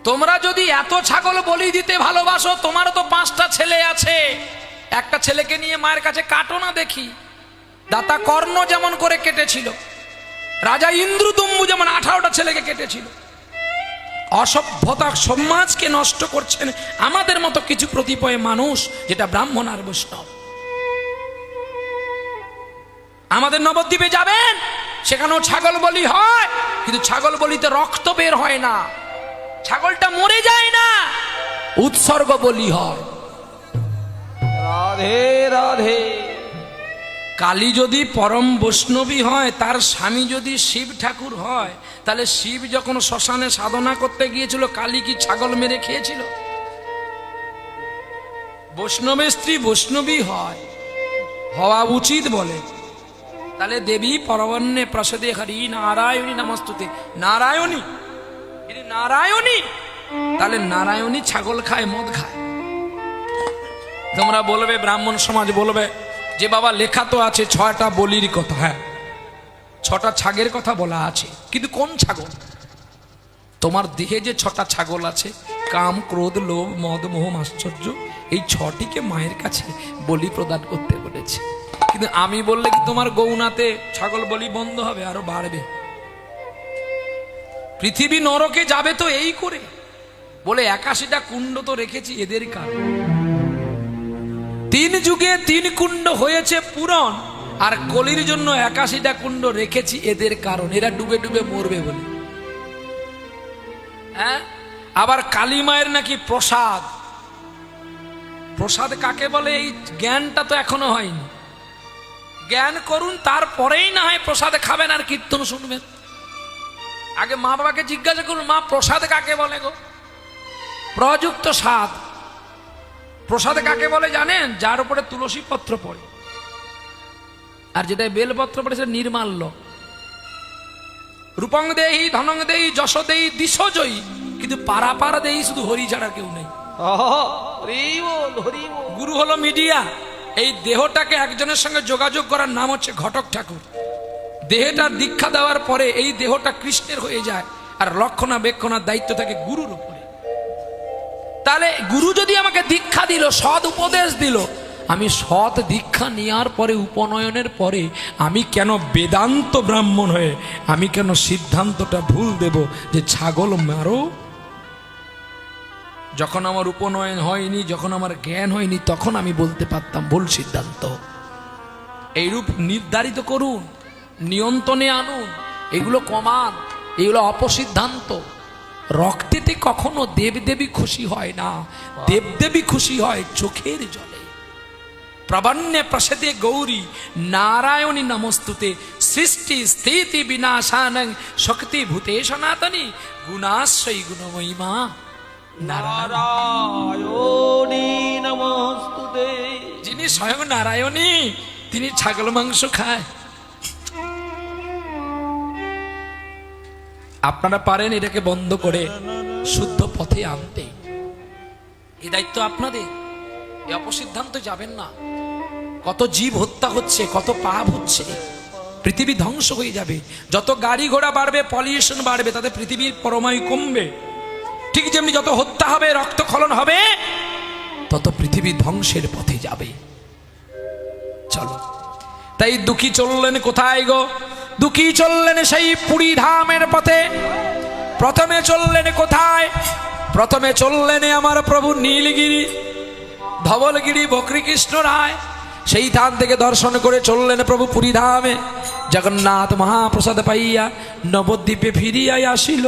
তোমরা যদি এত ছাগল বলি দিতে ভালোবাসো, তোমারও তো 5টা ছেলে আছে, একটা ছেলেকে নিয়ে মায়ের কাছে কাটো না দেখি। দাতা কর্ণ যেমন করে কেটেছিল, রাজা ইন্দ্রদম্ভু যেমন 18টা ছেলেকে কেটেছিল। অসভ্যতা সমাজকে নষ্ট করছেন আমাদের মতো কিছু কতিপয় মানুষ, যেটা ব্রাহ্মণ আর বৈষ্ণব। আমাদের নবদ্বীপে যাবেন, সেখানেও ছাগল বলি হয়, কিন্তু ছাগল বলিতে রক্ত বের হয় না, ছাগলটা মরে যায় না, উৎসর্গ বলি হয়। রাধে রাধে। কালী যদি পরম বৈষ্ণবী হয়, তার স্বামী যদি শিব ঠাকুর হয়, তাহলে শিব যখন শ্মশানে সাধনা করতে গিয়েছিল, কালী কি ছাগল মেরে খেয়েছিল? বৈষ্ণবের স্ত্রী বৈষ্ণবী হয়, হওয়া উচিত বলে। তাহলে দেবী পরবন্যে প্রসাদে হরি নারায়ণী নমস্তুতে, নারায়ণী, নারায়ণী, তাহলে নারায়ণী ছাগল খায়, মদ খায়। তোমরা বলবে, ব্রাহ্মণ সমাজ বলবে যে বাবা লেখা তো আছে 6টা বলির কথা, হ্যাঁ 6টা ছাগের কথা বলা আছে, কিন্তু কোন ছাগল? তোমার দেহে যে 6টা ছাগল আছে, কাম ক্রোধ লোভ মদ মোহ আশ্চর্য, এই 6টিকে মায়ের কাছে বলি প্রদান করতে বলেছে। কিন্তু আমি বললে কি তোমার গৌনাতে ছাগল বলি বন্ধ হবে? আরো বাড়বে। পৃথিবী নরকে যাবে তো এই করে বলে 81টা কুণ্ড তো রেখেছি এদের কারণ। 3 যুগে 3 কুণ্ড হয়েছে পূরণ, আর কলির জন্য 81টা কুণ্ড রেখেছি এদের কারণ, এরা ডুবে ডুবে মরবে বলে। হ্যাঁ, আবার কালী মায়ের নাকি প্রসাদ, প্রসাদ কাকে বলে এই জ্ঞানটা তো এখনো হয়নি। জ্ঞান করুন, তারপরেই না হয় প্রসাদে খাবেন আর কীর্তন শুনবেন। আগে মা বাবাকে জিজ্ঞাসা করুন, মা প্রসাদ কাকে বলে গো? প্রযুক্ত স্বাদ। প্রসাদ কাকে বলে জানেন? যার উপরে তুলসী পত্র পড়ে, আর যেটা বেলপত্র পড়ে সেটা নির্মাল্য। রূপং দেহি ধনং দেহি যশ দেহি দিশজয়ী, কিন্তু পারাপার দেহি শুধু হরি ছাড়া কেউ নেই। গুরু হলো মিডিয়া। এই দেহটাকে একজনের সঙ্গে যোগাযোগ করার নাম হচ্ছে ঘটক ঠাকুর। দেহটা দীক্ষা দেওয়ার পরে এই দেহটা কৃষ্ণের হয়ে যায়, আর রক্ষণাবেক্ষণার দায়িত্ব থাকে গুরুর উপরে। তাহলে গুরু যদি আমাকে দীক্ষা দিল, সৎ উপদেশ দিল, আমি সৎ দীক্ষা নেওয়ার পরে, উপনয়নের পরে আমি কেন বেদান্ত ব্রাহ্মণ হয়ে আমি কেন সিদ্ধান্তটা ভুল দেব যে ছাগল মারো? যখন আমার উপনয়ন হয়নি, যখন আমার জ্ঞান হয়নি, তখন আমি বলতে পারতাম ভুল সিদ্ধান্ত। এইরূপ নির্ধারিত করুন, নিয়ন্ত্রণে আনুন, এগুলো কমান, এগুলো অপসিদ্ধান্ত। রক্তেতে কখনো দেবদেবী খুশি হয় না, দেবদেবী খুশি হয় চোখের জলে। প্রবন্যে প্রসাদে গৌরী নারায়ণী নমস্তুতে, সৃষ্টি স্থিতি বিনাশানং শক্তি ভূতে সনাতনী গুণাশ্রয়ী গুণময়ী মা নারায়ণী নমস্তুতে। যিনি স্বয়ং নারায়ণী, তিনি ছাগল মাংস খায়। আপনারা পারেন এটাকে বন্ধ করে শুদ্ধ পথে আনতে, এই দায়িত্ব আপনাদের। এই অপসিদ্ধান্ত যাবেন না। কত জীব হত্যা হচ্ছে, কত পাপ হচ্ছে, পৃথিবী ধ্বংস হয়ে যাবে। যত গাড়ি ঘোড়া বাড়বে, পলিউশন বাড়বে, তাতে পৃথিবীর পরমায়ু কমবে। ঠিক যেমনি যত হত্যা হবে, রক্তক্ষরণ হবে, তত পৃথিবী ধ্বংসের পথে যাবে। চলো, তাই দুঃখী চললেন কোথায় গো? দুঃখী চললেন সেই পুরী ধামের পথে। প্রথমে চললেন কোথায়? প্রথমে চললেন আমার প্রভু নীলগিরি, ধবলগিরি, বকরি কৃষ্ণ রায়। সেই ধাম থেকে দর্শন করে চললেন প্রভু পুরী ধামে। জগন্নাথ মহাপ্রসাদ পাইয়া নবদ্বীপে ফিরিয়া আসিল।